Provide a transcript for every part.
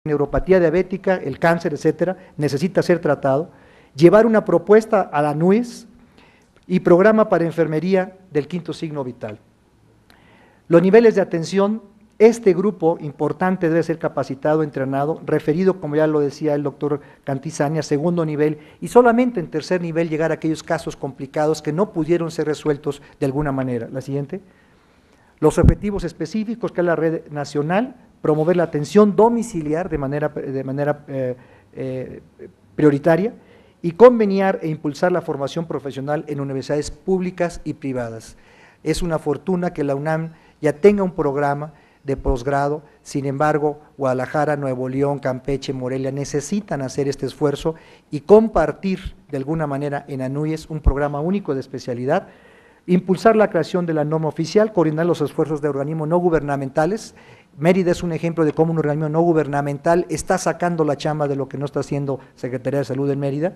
neuropatía diabética, el cáncer, etcétera, necesita ser tratado, llevar una propuesta a la NUES y programa para enfermería del quinto signo vital. Los niveles de atención, este grupo importante debe ser capacitado, entrenado, referido, como ya lo decía el doctor Cantizani, a segundo nivel, y solamente en tercer nivel llegar a aquellos casos complicados que no pudieron ser resueltos de alguna manera. La siguiente. Los objetivos específicos, que es la red nacional, promover la atención domiciliar de manera prioritaria y conveniar e impulsar la formación profesional en universidades públicas y privadas. Es una fortuna que la UNAM ya tenga un programa de posgrado, sin embargo, Guadalajara, Nuevo León, Campeche, Morelia necesitan hacer este esfuerzo y compartir de alguna manera en ANUYES un programa único de especialidad, impulsar la creación de la norma oficial, coordinar los esfuerzos de organismos no gubernamentales. Mérida es un ejemplo de cómo un organismo no gubernamental está sacando la chamba de lo que no está haciendo Secretaría de Salud en Mérida,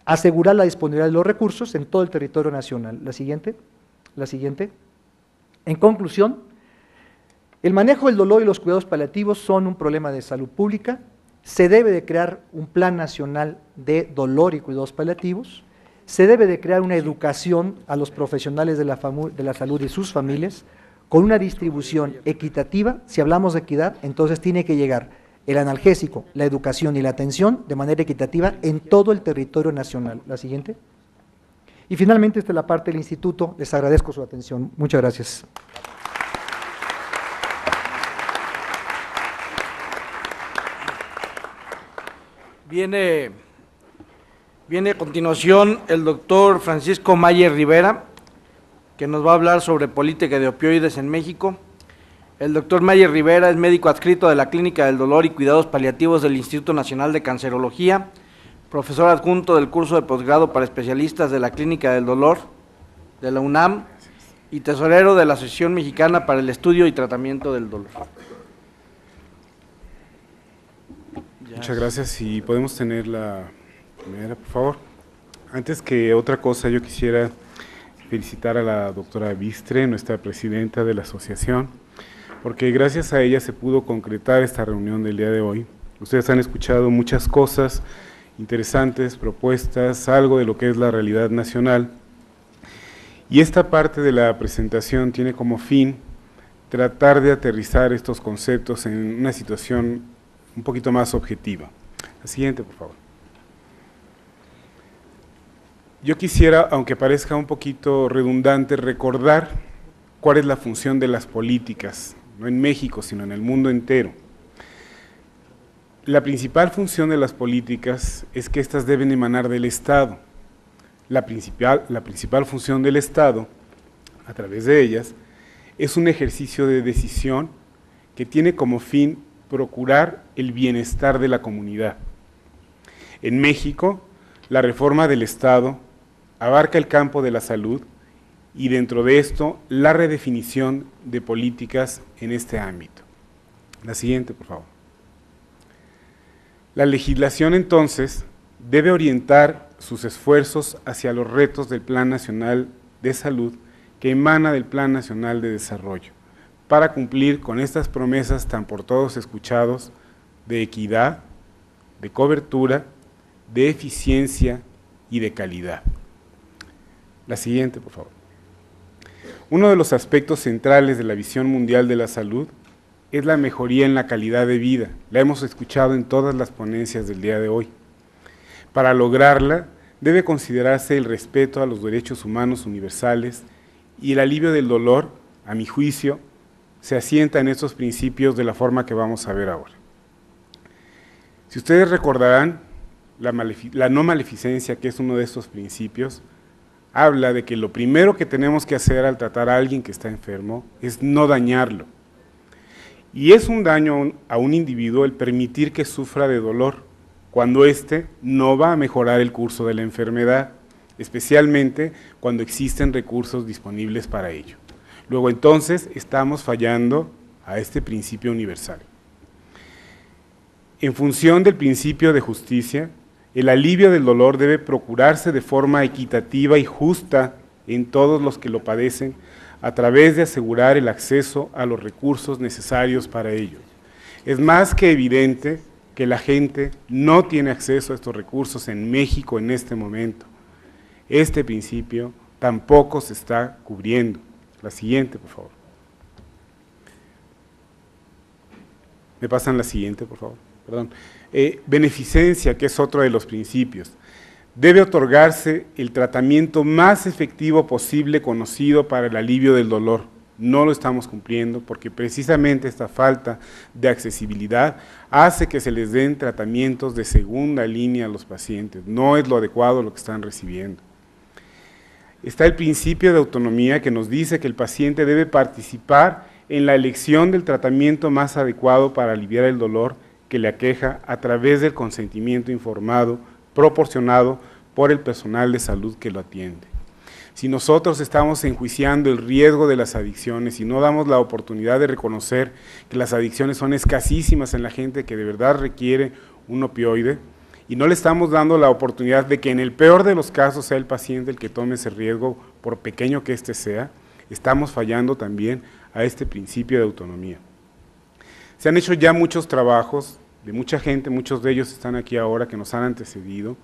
asegurar la disponibilidad de los recursos en todo el territorio nacional. La siguiente. En conclusión, el manejo del dolor y los cuidados paliativos son un problema de salud pública, se debe de crear un plan nacional de dolor y cuidados paliativos, se debe de crear una educación a los profesionales de la salud y sus familias, con una distribución equitativa. Si hablamos de equidad, entonces tiene que llegar el analgésico, la educación y la atención de manera equitativa en todo el territorio nacional. La siguiente. Y finalmente, esta es la parte del instituto. Les agradezco su atención. Muchas gracias. Viene a continuación el doctor Francisco Mayer Rivera, que nos va a hablar sobre política de opioides en México. El doctor Mayer Rivera es médico adscrito de la Clínica del Dolor y Cuidados Paliativos del Instituto Nacional de Cancerología, profesor adjunto del curso de posgrado para especialistas de la Clínica del Dolor de la UNAM y tesorero de la Asociación Mexicana para el Estudio y Tratamiento del Dolor. Muchas gracias. Si podemos tener la primera, por favor. Antes que otra cosa, yo quisiera felicitar a la doctora Bistre, nuestra presidenta de la asociación, porque gracias a ella se pudo concretar esta reunión del día de hoy. Ustedes han escuchado muchas cosas interesantes, propuestas, algo de lo que es la realidad nacional, y esta parte de la presentación tiene como fin tratar de aterrizar estos conceptos en una situación un poquito más objetiva. La siguiente, por favor. Yo quisiera, aunque parezca un poquito redundante, recordar cuál es la función de las políticas, no en México, sino en el mundo entero. La principal función de las políticas es que éstas deben emanar del Estado. La principal función del Estado, a través de ellas, es un ejercicio de decisión que tiene como fin procurar el bienestar de la comunidad. En México, la reforma del Estado abarca el campo de la salud y dentro de esto la redefinición de políticas en este ámbito. La siguiente, por favor. La legislación entonces debe orientar sus esfuerzos hacia los retos del Plan Nacional de Salud que emana del Plan Nacional de Desarrollo, para cumplir con estas promesas tan por todos escuchados de equidad, de cobertura, de eficiencia y de calidad. La siguiente, por favor. Uno de los aspectos centrales de la visión mundial de la salud es la mejoría en la calidad de vida. La hemos escuchado en todas las ponencias del día de hoy. Para lograrla, debe considerarse el respeto a los derechos humanos universales y el alivio del dolor, a mi juicio, se asienta en estos principios de la forma que vamos a ver ahora. Si ustedes recordarán, la no maleficencia, que es uno de estos principios, habla de que lo primero que tenemos que hacer al tratar a alguien que está enfermo es no dañarlo. Y es un daño a un individuo el permitir que sufra de dolor, cuando éste no va a mejorar el curso de la enfermedad, especialmente cuando existen recursos disponibles para ello. Luego entonces estamos fallando a este principio universal. En función del principio de justicia, el alivio del dolor debe procurarse de forma equitativa y justa en todos los que lo padecen, a través de asegurar el acceso a los recursos necesarios para ello. Es más que evidente que la gente no tiene acceso a estos recursos en México en este momento. Este principio tampoco se está cubriendo. La siguiente, por favor. ¿Me pasan la siguiente, por favor? Perdón. Beneficencia, que es otro de los principios. Debe otorgarse el tratamiento más efectivo posible conocido para el alivio del dolor. No lo estamos cumpliendo porque precisamente esta falta de accesibilidad hace que se les den tratamientos de segunda línea a los pacientes. No es lo adecuado lo que están recibiendo. Está el principio de autonomía que nos dice que el paciente debe participar en la elección del tratamiento más adecuado para aliviar el dolor que le aqueja a través del consentimiento informado, proporcionado por el personal de salud que lo atiende. Si nosotros estamos enjuiciando el riesgo de las adicciones y no damos la oportunidad de reconocer que las adicciones son escasísimas en la gente que de verdad requiere un opioide, y no le estamos dando la oportunidad de que en el peor de los casos sea el paciente el que tome ese riesgo, por pequeño que éste sea, estamos fallando también a este principio de autonomía. Se han hecho ya muchos trabajos de mucha gente, muchos de ellos están aquí ahora que nos han antecedido.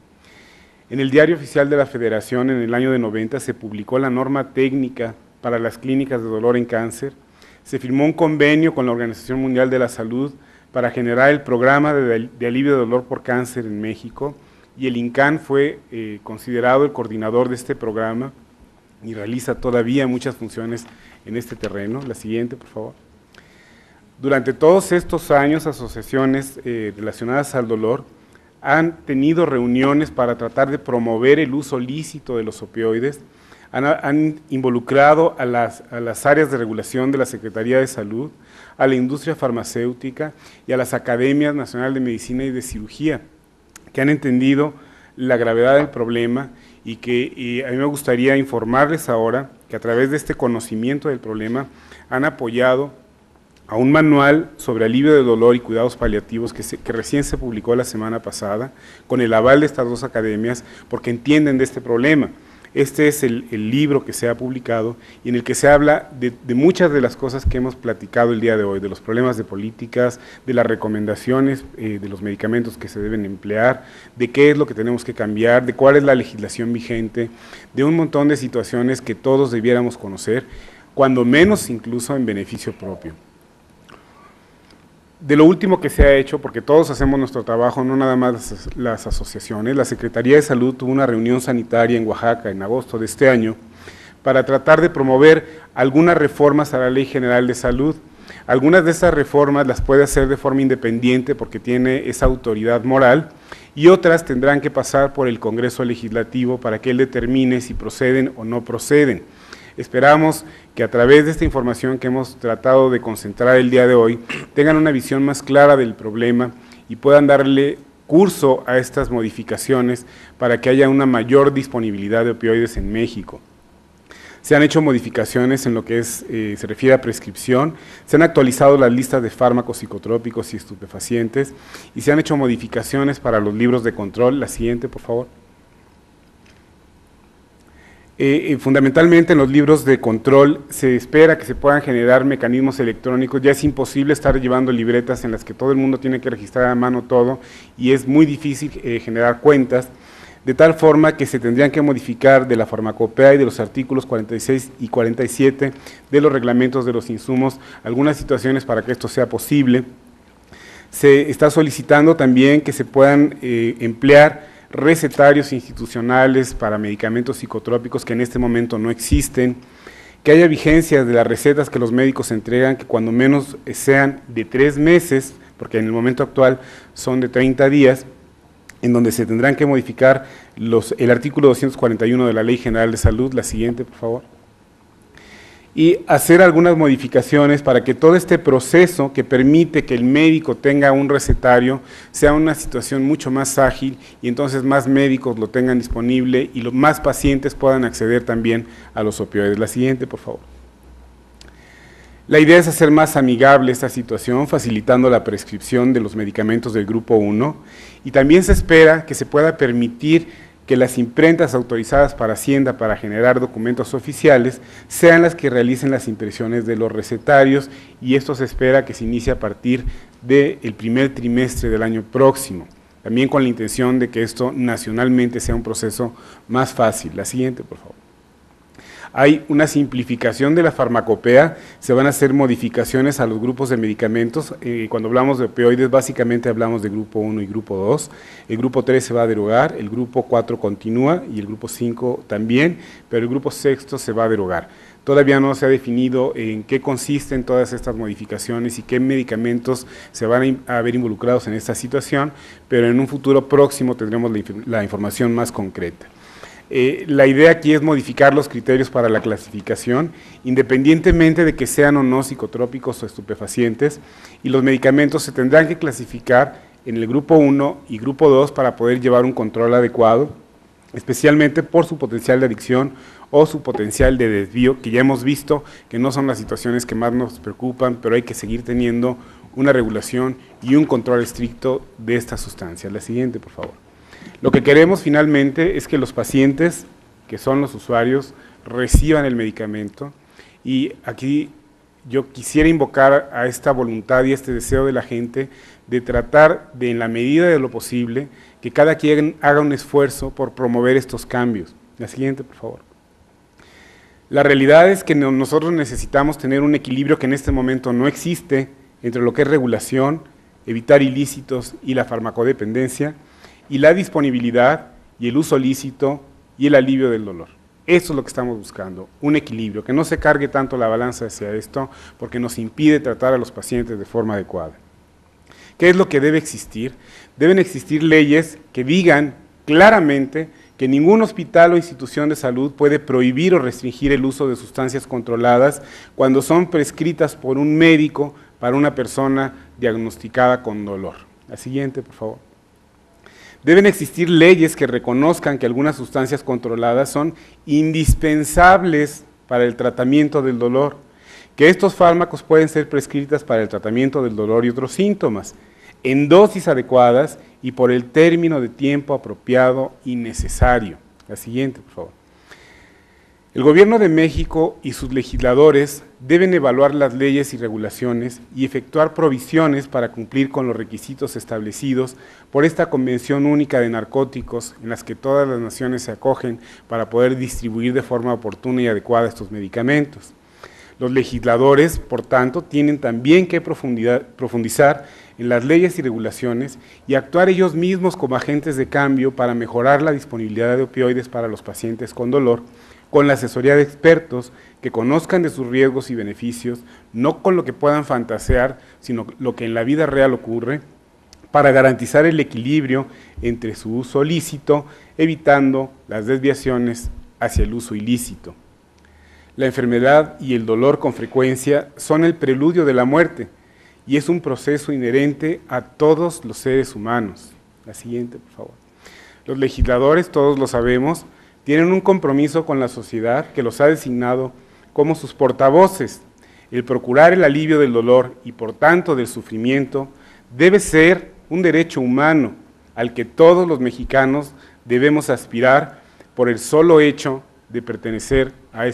En el Diario Oficial de la Federación, en el año de 90, se publicó la norma técnica para las clínicas de dolor en cáncer, se firmó un convenio con la Organización Mundial de la Salud para generar el programa de alivio de dolor por cáncer en México, y el INCAN fue considerado el coordinador de este programa y realiza todavía muchas funciones en este terreno. La siguiente, por favor. Durante todos estos años, asociaciones relacionadas al dolor han tenido reuniones para tratar de promover el uso lícito de los opioides, han involucrado a las áreas de regulación de la Secretaría de Salud, a la industria farmacéutica y a las Academias Nacionales de Medicina y de Cirugía, que han entendido la gravedad del problema y que a mí me gustaría informarles ahora que a través de este conocimiento del problema han apoyado a un manual sobre alivio de dolor y cuidados paliativos que recién se publicó la semana pasada, con el aval de estas dos academias, porque entienden de este problema. Este es el libro que se ha publicado y en el que se habla de muchas de las cosas que hemos platicado el día de hoy, de los problemas de políticas, de las recomendaciones de los medicamentos que se deben emplear, de qué es lo que tenemos que cambiar, de cuál es la legislación vigente, de un montón de situaciones que todos debiéramos conocer, cuando menos incluso en beneficio propio. De lo último que se ha hecho, porque todos hacemos nuestro trabajo, no nada más las asociaciones, la Secretaría de Salud tuvo una reunión sanitaria en Oaxaca en agosto de este año para tratar de promover algunas reformas a la Ley General de Salud. Algunas de esas reformas las puede hacer de forma independiente porque tiene esa autoridad moral, y otras tendrán que pasar por el Congreso Legislativo para que él determine si proceden o no proceden. Esperamos que a través de esta información que hemos tratado de concentrar el día de hoy, tengan una visión más clara del problema y puedan darle curso a estas modificaciones para que haya una mayor disponibilidad de opioides en México. Se han hecho modificaciones en lo que se refiere a prescripción, se han actualizado las listas de fármacos psicotrópicos y estupefacientes y se han hecho modificaciones para los libros de control. La siguiente, por favor. Fundamentalmente en los libros de control se espera que se puedan generar mecanismos electrónicos. Ya es imposible estar llevando libretas en las que todo el mundo tiene que registrar a mano todo y es muy difícil generar cuentas, de tal forma que se tendrían que modificar de la farmacopea y de los artículos 46 y 47 de los reglamentos de los insumos algunas situaciones para que esto sea posible. Se está solicitando también que se puedan emplear recetarios institucionales para medicamentos psicotrópicos que en este momento no existen, que haya vigencias de las recetas que los médicos entregan, que cuando menos sean de 3 meses, porque en el momento actual son de 30 días, en donde se tendrán que modificar el artículo 241 de la Ley General de Salud. La siguiente, por favor. Y hacer algunas modificaciones para que todo este proceso que permite que el médico tenga un recetario sea una situación mucho más ágil y entonces más médicos lo tengan disponible y los más pacientes puedan acceder también a los opioides. La siguiente, por favor. La idea es hacer más amigable esta situación, facilitando la prescripción de los medicamentos del grupo 1, y también se espera que se pueda permitir que las imprentas autorizadas para Hacienda para generar documentos oficiales sean las que realicen las impresiones de los recetarios, y esto se espera que se inicie a partir del primer trimestre del año próximo, también con la intención de que esto nacionalmente sea un proceso más fácil. La siguiente, por favor. Hay una simplificación de la farmacopea, se van a hacer modificaciones a los grupos de medicamentos. Cuando hablamos de opioides, básicamente hablamos de grupo 1 y grupo 2. El grupo 3 se va a derogar, el grupo 4 continúa y el grupo 5 también, pero el grupo 6 se va a derogar. Todavía no se ha definido en qué consisten todas estas modificaciones y qué medicamentos se van a ver involucrados en esta situación, pero en un futuro próximo tendremos la información más concreta. La idea aquí es modificar los criterios para la clasificación, independientemente de que sean o no psicotrópicos o estupefacientes, y los medicamentos se tendrán que clasificar en el grupo 1 y grupo 2 para poder llevar un control adecuado, especialmente por su potencial de adicción o su potencial de desvío, que ya hemos visto que no son las situaciones que más nos preocupan, pero hay que seguir teniendo una regulación y un control estricto de estas sustancias. La siguiente, por favor. Lo que queremos finalmente es que los pacientes, que son los usuarios, reciban el medicamento, y aquí yo quisiera invocar a esta voluntad y este deseo de la gente de tratar de, en la medida de lo posible, que cada quien haga un esfuerzo por promover estos cambios. La siguiente, por favor. La realidad es que nosotros necesitamos tener un equilibrio que en este momento no existe entre lo que es regulación, evitar ilícitos y la farmacodependencia, y la disponibilidad y el uso lícito y el alivio del dolor. Eso es lo que estamos buscando, un equilibrio, que no se cargue tanto la balanza hacia esto, porque nos impide tratar a los pacientes de forma adecuada. ¿Qué es lo que debe existir? Deben existir leyes que digan claramente que ningún hospital o institución de salud puede prohibir o restringir el uso de sustancias controladas cuando son prescritas por un médico para una persona diagnosticada con dolor. La siguiente, por favor. Deben existir leyes que reconozcan que algunas sustancias controladas son indispensables para el tratamiento del dolor, que estos fármacos pueden ser prescritas para el tratamiento del dolor y otros síntomas, en dosis adecuadas y por el término de tiempo apropiado y necesario. La siguiente, por favor. El Gobierno de México y sus legisladores deben evaluar las leyes y regulaciones y efectuar provisiones para cumplir con los requisitos establecidos por esta Convención Única de Narcóticos, en las que todas las naciones se acogen para poder distribuir de forma oportuna y adecuada estos medicamentos. Los legisladores, por tanto, tienen también que profundizar en las leyes y regulaciones y actuar ellos mismos como agentes de cambio para mejorar la disponibilidad de opioides para los pacientes con dolor, con la asesoría de expertos que conozcan de sus riesgos y beneficios, no con lo que puedan fantasear, sino lo que en la vida real ocurre, para garantizar el equilibrio entre su uso lícito, evitando las desviaciones hacia el uso ilícito. La enfermedad y el dolor con frecuencia son el preludio de la muerte, y es un proceso inherente a todos los seres humanos. La siguiente, por favor. Los legisladores, todos lo sabemos, tienen un compromiso con la sociedad que los ha designado como sus portavoces. El procurar el alivio del dolor y por tanto del sufrimiento debe ser un derecho humano al que todos los mexicanos debemos aspirar por el solo hecho de pertenecer a